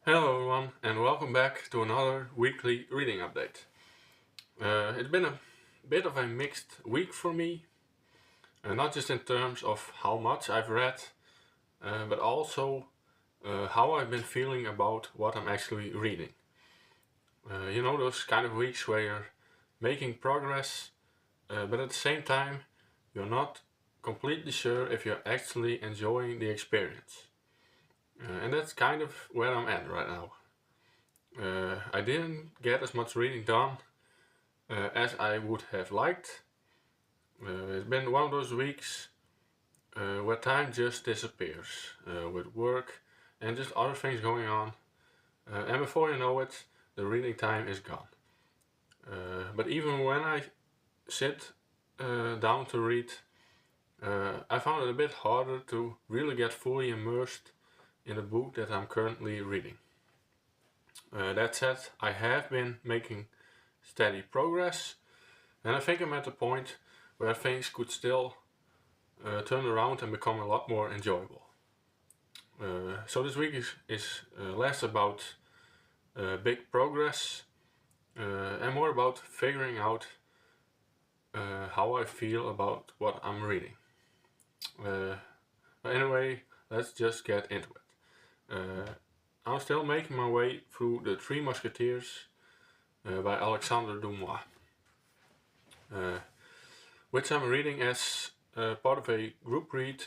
Hello everyone and welcome back to another weekly reading update. It's been a bit of a mixed week for me, not just in terms of how much I've read, but also how I've been feeling about what I'm actually reading. Those kind of weeks where you're making progress, but at the same time you're not completely sure if you're actually enjoying the experience. And that's kind of where I'm at right now. I didn't get as much reading done as I would have liked. It's been one of those weeks where time just disappears with work and just other things going on. And before you know it, the reading time is gone. But even when I sit down to read, I found it a bit harder to really get fully immersed in the book that I'm currently reading. That said, I have been making steady progress, and I think I'm at the point where things could still turn around and become a lot more enjoyable. So this week is less about big progress and more about figuring out how I feel about what I'm reading. But anyway, let's just get into it. I'm still making my way through The Three Musketeers by Alexandre Dumas, which I'm reading as part of a group read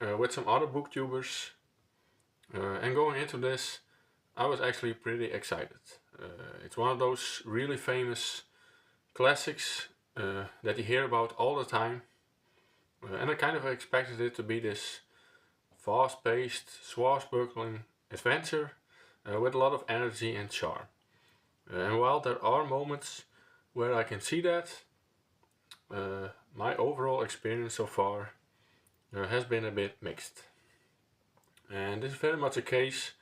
with some other booktubers. And going into this, I was actually pretty excited. It's one of those really famous classics that you hear about all the time, and I kind of expected it to be this fast-paced, swashbuckling adventure with a lot of energy and charm. And while there are moments where I can see that, my overall experience so far has been a bit mixed. And this is very much a case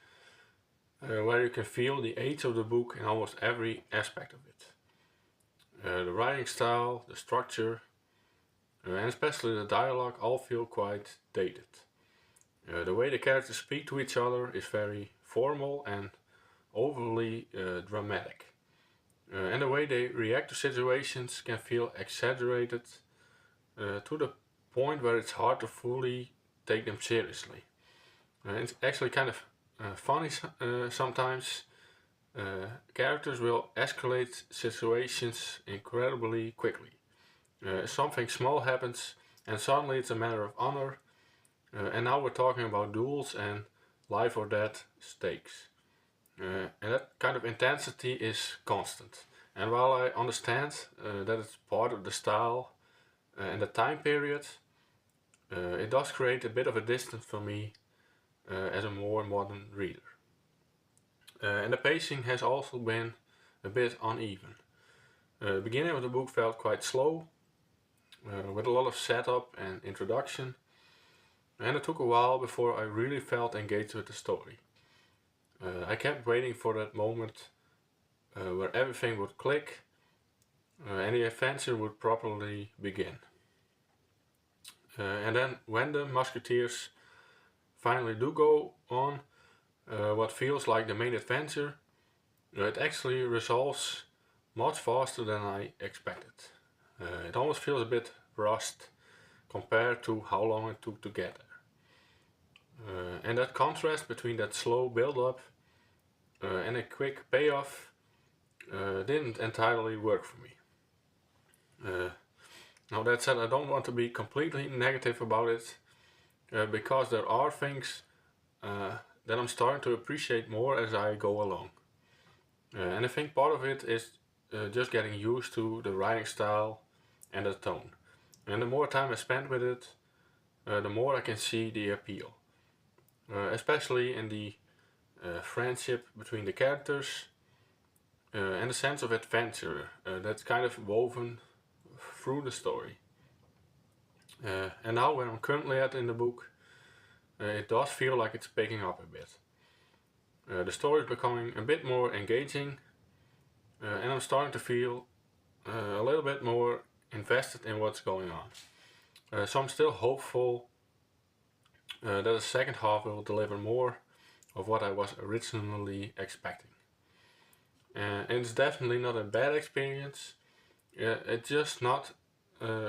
where you can feel the age of the book in almost every aspect of it. The writing style, the structure, and especially the dialogue all feel quite dated. The way the characters speak to each other is very formal and overly dramatic. And the way they react to situations can feel exaggerated to the point where it's hard to fully take them seriously. It's actually kind of funny sometimes. Characters will escalate situations incredibly quickly. Something small happens, and suddenly it's a matter of honor, and now we're talking about duels and life or death stakes. And that kind of intensity is constant. And while I understand that it's part of the style and the time period, it does create a bit of a distance for me as a more modern reader. And the pacing has also been a bit uneven. The beginning of the book felt quite slow, with a lot of setup and introduction, and it took a while before I really felt engaged with the story. I kept waiting for that moment where everything would click and the adventure would properly begin. And then when the Musketeers finally do go on what feels like the main adventure, it actually resolves much faster than I expected. It almost feels a bit rushed compared to how long it took to get there. And that contrast between that slow build-up and a quick payoff didn't entirely work for me. Now that said, I don't want to be completely negative about it because there are things that I'm starting to appreciate more as I go along. And I think part of it is just getting used to the writing style and the tone. And the more time I spend with it, the more I can see the appeal. Especially in the friendship between the characters and the sense of adventure that's kind of woven through the story. And now where I'm currently at in the book, it does feel like it's picking up a bit. The story is becoming a bit more engaging, and I'm starting to feel a little bit more invested in what's going on. So I'm still hopeful that the second half will deliver more of what I was originally expecting. And it's definitely not a bad experience. It's just not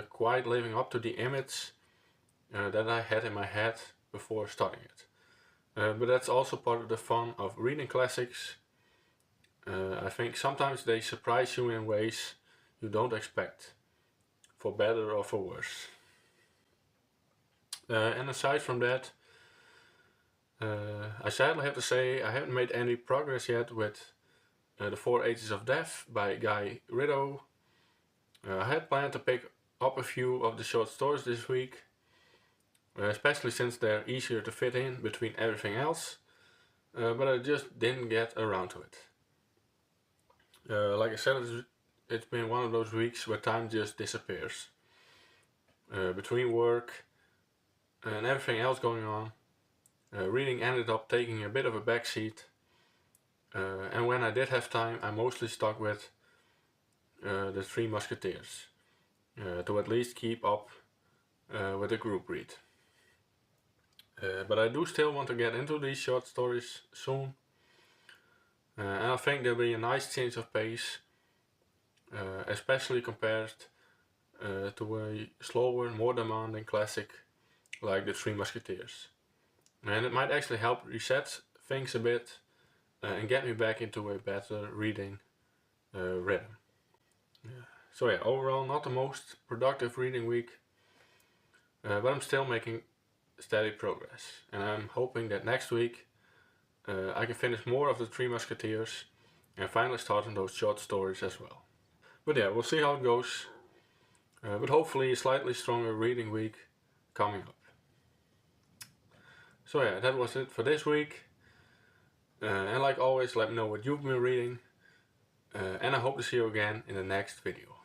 quite living up to the image that I had in my head before starting it. But that's also part of the fun of reading classics. I think sometimes they surprise you in ways you don't expect, for better or for worse. And aside from that, I sadly have to say I haven't made any progress yet with The Four Ages of Death by Guy Ritto. I had planned to pick up a few of the short stories this week, especially since they're easier to fit in between everything else, but I just didn't get around to it. Like I said, it's been one of those weeks where time just disappears. Between work and everything else going on, reading ended up taking a bit of a backseat, and when I did have time, I mostly stuck with the Three Musketeers, to at least keep up with the group read. But I do still want to get into these short stories soon, and I think there'll be a nice change of pace, especially compared to a slower, more demanding classic like The Three Musketeers. And it might actually help reset things a bit and get me back into a better reading rhythm. So yeah, overall not the most productive reading week, but I'm still making steady progress, and I'm hoping that next week I can finish more of the Three Musketeers and finally start on those short stories as well. But yeah, we'll see how it goes, but hopefully a slightly stronger reading week coming up. So yeah, that was it for this week, and like always, let me know what you've been reading, and I hope to see you again in the next video.